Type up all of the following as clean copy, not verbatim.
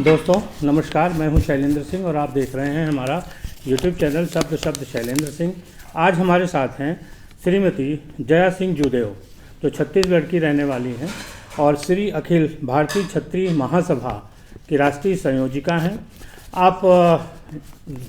दोस्तों नमस्कार, मैं हूं शैलेंद्र सिंह और आप देख रहे हैं हमारा YouTube चैनल शब्द शैलेंद्र सिंह। आज हमारे साथ हैं श्रीमती जया सिंह जूदेव, जो छत्तीसगढ़ की रहने वाली हैं और श्री अखिल भारतीय क्षत्रिय महासभा की राष्ट्रीय संयोजिका हैं। आप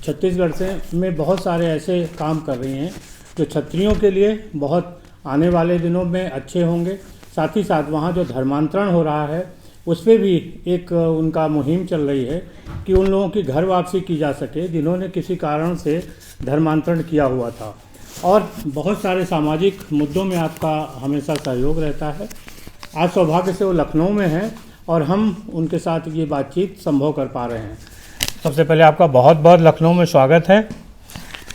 छत्तीसगढ़ से में बहुत सारे ऐसे काम कर रही हैं जो क्षत्रियों के लिए बहुत आने वाले दिनों में अच्छे होंगे। साथ ही साथ वहाँ जो धर्मांतरण हो रहा है उस पर भी एक उनका मुहिम चल रही है कि उन लोगों की घर वापसी की जा सके जिन्होंने किसी कारण से धर्मांतरण किया हुआ था। और बहुत सारे सामाजिक मुद्दों में आपका हमेशा सहयोग रहता है। आज सौभाग्य से वो लखनऊ में हैं और हम उनके साथ ये बातचीत संभव कर पा रहे हैं। सबसे पहले आपका बहुत बहुत लखनऊ में स्वागत है।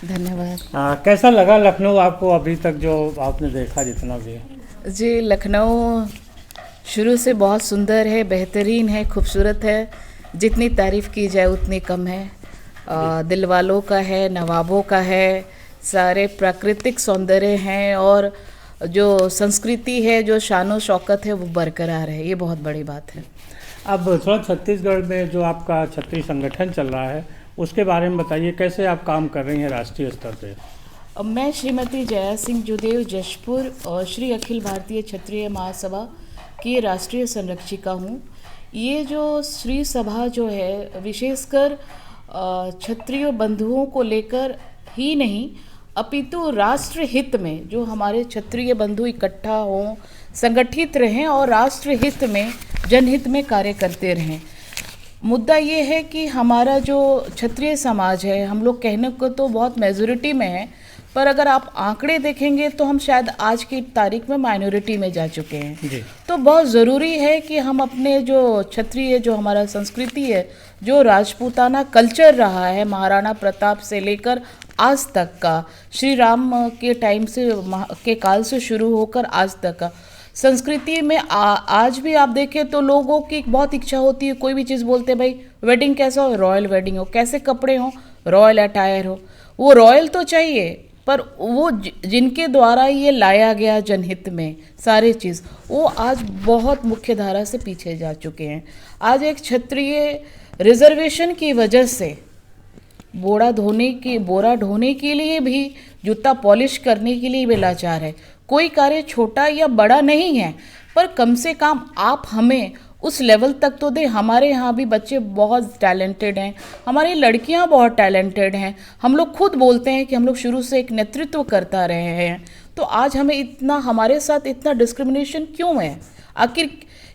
धन्यवाद। कैसा लगा लखनऊ आपको अभी तक, जो आपने देखा जितना भी? जी, लखनऊ शुरू से बहुत सुंदर है, बेहतरीन है, खूबसूरत है। जितनी तारीफ़ की जाए उतनी कम है। दिल वालों का है, नवाबों का है, सारे प्राकृतिक सौंदर्य हैं और जो संस्कृति है, जो शान शौकत है वो बरकरार है। ये बहुत बड़ी बात है। अब थोड़ा छत्तीसगढ़ में जो आपका क्षत्रिय संगठन चल रहा है उसके बारे में बताइए, कैसे आप काम कर रही हैं राष्ट्रीय स्तर पे? मैं श्रीमती जया सिंह जूदेव जशपुर और श्री अखिल भारतीय क्षत्रिय महासभा की राष्ट्रीय संरक्षिका हूँ। ये जो श्री सभा जो है विशेषकर क्षत्रिय बंधुओं को लेकर ही नहीं अपितु राष्ट्र हित में, जो हमारे क्षत्रिय बंधु इकट्ठा हों, संगठित रहें और राष्ट्र हित में, जनहित में कार्य करते रहें। मुद्दा ये है कि हमारा जो क्षत्रिय समाज है, हम लोग कहने को तो बहुत मेजॉरिटी में है, पर अगर आप आंकड़े देखेंगे तो हम शायद आज की तारीख में माइनॉरिटी में जा चुके हैं जी। तो बहुत ज़रूरी है कि हम अपने जो क्षत्रिय, जो हमारा संस्कृति है, जो राजपूताना कल्चर रहा है महाराणा प्रताप से लेकर आज तक का, श्री राम के टाइम से के काल से शुरू होकर आज तक का संस्कृति में आज भी आप देखें तो लोगों की बहुत इच्छा होती है, कोई भी चीज़ बोलते हैं भाई वेडिंग कैसा हो, रॉयल वेडिंग हो, कैसे कपड़े हो, रॉयल अटायर हो। वो रॉयल तो चाहिए, पर वो जिनके द्वारा ये लाया गया जनहित में सारे चीज़, वो आज बहुत मुख्य धारा से पीछे जा चुके हैं। आज एक क्षत्रिय रिजर्वेशन की वजह से बोरा ढोने के लिए भी, जूता पॉलिश करने के लिए भी लाचार है। कोई कार्य छोटा या बड़ा नहीं है, पर कम से कम आप हमें उस लेवल तक तो दें। हमारे यहाँ भी बच्चे बहुत टैलेंटेड हैं, हमारी लड़कियाँ बहुत टैलेंटेड हैं। हम लोग खुद बोलते हैं कि हम लोग शुरू से एक नेतृत्व करता रहे हैं, तो आज हमें इतना, हमारे साथ इतना डिस्क्रिमिनेशन क्यों है? आखिर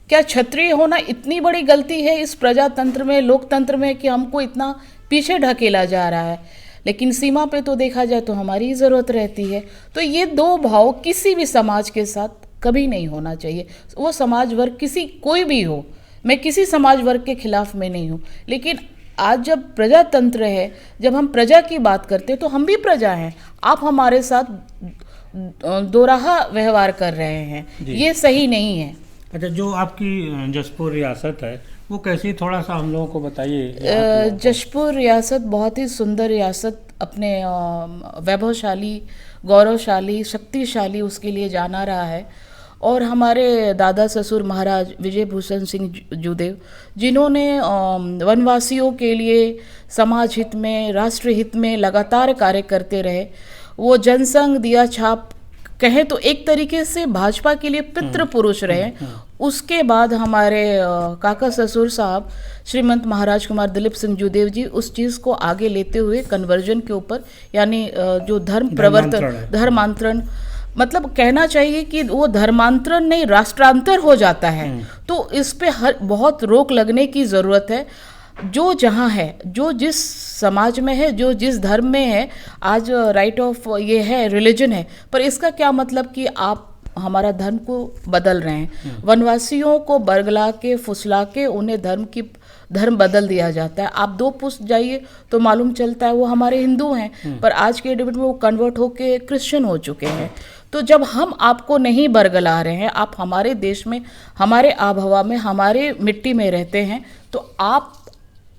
क्या क्षत्रिय होना इतनी बड़ी गलती है इस प्रजातंत्र में, लोकतंत्र में, कि हमको इतना पीछे ढकेला जा रहा है? लेकिन सीमा पे तो देखा जाए तो हमारी ही ज़रूरत रहती है। तो ये दो भाव किसी भी समाज के साथ कभी नहीं होना चाहिए। वो समाज वर्ग कोई भी हो, मैं किसी समाज वर्ग के खिलाफ में नहीं हूँ, लेकिन आज जब प्रजातंत्र है, जब हम प्रजा की बात करते हैं तो हम भी प्रजा हैं। आप हमारे साथ दोराहा व्यवहार कर रहे हैं, ये सही नहीं है। अच्छा, जो आपकी जशपुर रियासत है वो कैसी, थोड़ा सा हम लोगों को बताइए। जशपुर रियासत बहुत ही सुंदर रियासत, अपने वैभवशाली, गौरवशाली, शक्तिशाली उसके लिए जाना रहा है। और हमारे दादा ससुर महाराज विजय भूषण सिंह जूदेव, जिन्होंने वनवासियों के लिए समाज हित में, राष्ट्र हित में लगातार कार्य करते रहे। वो जनसंघ दिया छाप कहें तो एक तरीके से भाजपा के लिए पितृ पुरुष रहे। उसके बाद हमारे काका ससुर साहब श्रीमंत महाराज कुमार दिलीप सिंह जूदेव जी उस चीज़ को आगे लेते हुए कन्वर्जन के ऊपर, यानी जो धर्मांतरण, मतलब कहना चाहिए कि वो धर्मांतरण नहीं राष्ट्रांतर हो जाता है। तो इस पे बहुत रोक लगने की ज़रूरत है। जो जहाँ है, जो जिस समाज में है, जो जिस धर्म में है, आज राइट ऑफ ये है, रिलीजन है, पर इसका क्या मतलब कि आप हमारा धर्म को बदल रहे हैं। वनवासियों को बरगला के, फुसला के उन्हें धर्म बदल दिया जाता है। आप 2 पुश्त जाइए तो मालूम चलता है वो हमारे हिंदू हैं, पर आज के डेट में वो कन्वर्ट होके क्रिश्चियन हो चुके हैं। तो जब हम आपको नहीं बरगला रहे हैं, आप हमारे देश में, हमारे आबहवा में, हमारे मिट्टी में रहते हैं, तो आप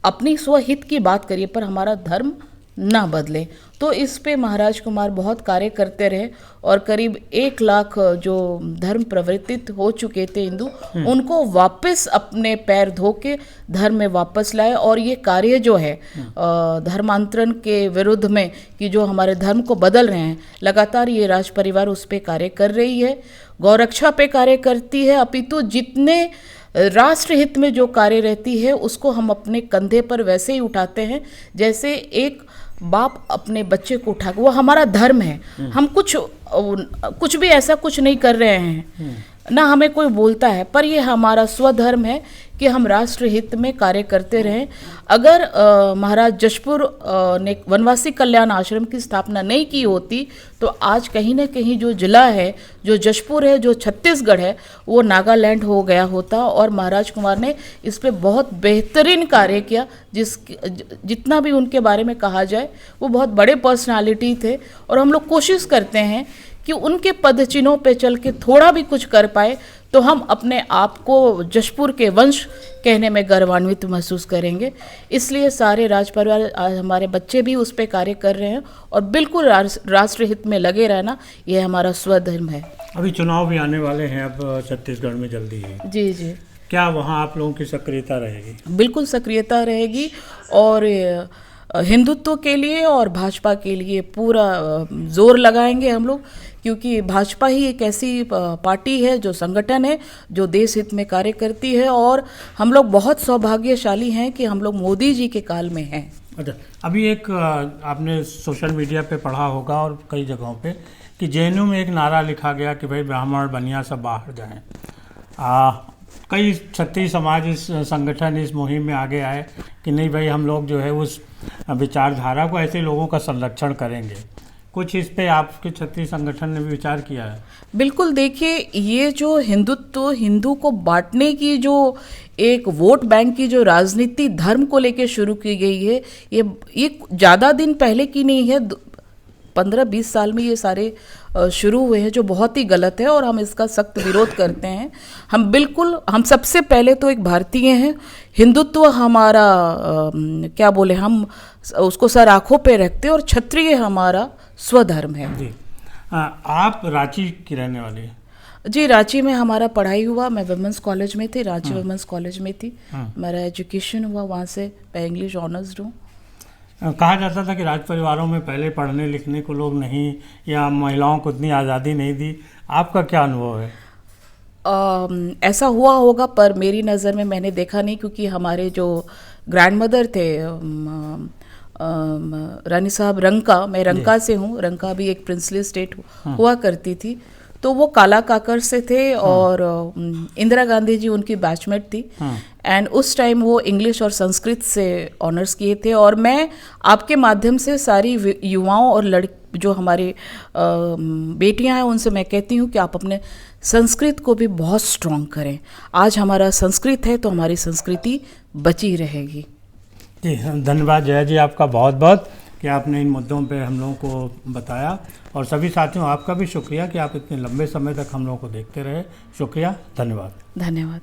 अपनी स्वहित की बात करिए, पर हमारा धर्म ना बदले। तो इस पे महाराज कुमार बहुत कार्य करते रहे और करीब 1 लाख जो धर्म प्रवर्तित हो चुके थे हिंदू, उनको वापस अपने पैर धो के धर्म में वापस लाए। और ये कार्य जो है धर्मांतरण के विरुद्ध में कि जो हमारे धर्म को बदल रहे हैं, लगातार ये राज परिवार उस पे कार्य कर रही है, गौरक्षा पे कार्य करती है। अपितु जितने राष्ट्रहित में जो कार्य रहती है उसको हम अपने कंधे पर वैसे ही उठाते हैं जैसे एक बाप अपने बच्चे को उठा, वो हमारा धर्म है। हम कुछ भी ऐसा कुछ नहीं कर रहे हैं, ना हमें कोई बोलता है, पर ये हमारा स्वधर्म है कि हम राष्ट्र हित में कार्य करते रहें। अगर महाराज जशपुर ने वनवासी कल्याण आश्रम की स्थापना नहीं की होती तो आज कहीं ना कहीं जो जिला है, जो जशपुर है, जो छत्तीसगढ़ है, वो नागालैंड हो गया होता। और महाराज कुमार ने इस पे बहुत बेहतरीन कार्य किया। जितना भी उनके बारे में कहा जाए, वो बहुत बड़े पर्सनालिटी थे और हम लोग कोशिश करते हैं कि उनके पदचिन्हों पे चल के थोड़ा भी कुछ कर पाए तो हम अपने आप को जशपुर के वंश कहने में गर्वान्वित महसूस करेंगे। इसलिए सारे राज परिवार, हमारे बच्चे भी उस पे कार्य कर रहे हैं और बिल्कुल राष्ट्रहित में लगे रहना ये हमारा स्वधर्म है। अभी चुनाव भी आने वाले हैं अब छत्तीसगढ़ में जल्दी ही। जी जी। क्या वहाँ आप लोगों की सक्रियता रहेगी? बिल्कुल सक्रियता रहेगी और हिंदुत्व के लिए और भाजपा के लिए पूरा जोर लगाएंगे हम लोग, क्योंकि भाजपा ही एक ऐसी पार्टी है, जो संगठन है, जो देश हित में कार्य करती है। और हम लोग बहुत सौभाग्यशाली हैं कि हम लोग मोदी जी के काल में हैं। अच्छा, अभी एक आपने सोशल मीडिया पे पढ़ा होगा और कई जगहों पे कि जेएनयू में एक नारा लिखा गया कि भाई ब्राह्मण बनिया सब बाहर जाएं। कई क्षत्रिय समाज इस संगठन इस मुहिम में आगे आए कि नहीं भाई, हम लोग जो है उस विचारधारा को, ऐसे लोगों का संरक्षण करेंगे। कुछ इस पे आपके क्षत्रिय संगठन ने भी विचार किया है? बिल्कुल। देखिए, ये जो हिंदुत्व, हिंदू को बांटने की जो एक वोट बैंक की जो राजनीति धर्म को लेके शुरू की गई है, ये ज़्यादा दिन पहले की नहीं है, 15-20 साल में ये सारे शुरू हुए हैं, जो बहुत ही गलत है और हम इसका सख्त विरोध करते हैं। हम सबसे पहले तो एक भारतीय हैं, हिंदुत्व हमारा क्या बोले, हम उसको सर आँखों पे रखते हैं और क्षत्रिय हमारा स्वधर्म है। जी। आप रांची की रहने वाली हैं? जी, रांची में हमारा पढ़ाई हुआ। मैं वुमेंस कॉलेज में थी, रांची वुमेंस कॉलेज में थी। मेरा एजुकेशन हुआ वहाँ से, मैं इंग्लिश ऑनर्स हूँ। कहा जाता था कि राज परिवारों में पहले पढ़ने लिखने को लोग नहीं, या महिलाओं को उतनी आज़ादी नहीं दी। आपका क्या अनुभव है? ऐसा हुआ होगा, पर मेरी नज़र में मैंने देखा नहीं, क्योंकि हमारे जो ग्रैंड मदर थे रानी साहब रंका, मैं रंका से हूँ, रंका भी एक प्रिंसली स्टेट हुआ करती थी, तो वो काला काकर से थे और इंदिरा गांधी जी उनकी बैचमेट थी। एंड उस टाइम वो इंग्लिश और संस्कृत से ऑनर्स किए थे। और मैं आपके माध्यम से सारी युवाओं और जो हमारी बेटियां हैं उनसे मैं कहती हूँ कि आप अपने संस्कृत को भी बहुत स्ट्रॉन्ग करें। आज हमारा संस्कृत है तो हमारी संस्कृति बची रहेगी। जी, धन्यवाद जया जी, आपका बहुत बहुत कि आपने इन मुद्दों पे हम लोगों को बताया। और सभी साथियों, आपका भी शुक्रिया कि आप इतने लंबे समय तक हम लोगों को देखते रहे। शुक्रिया, धन्यवाद। धन्यवाद।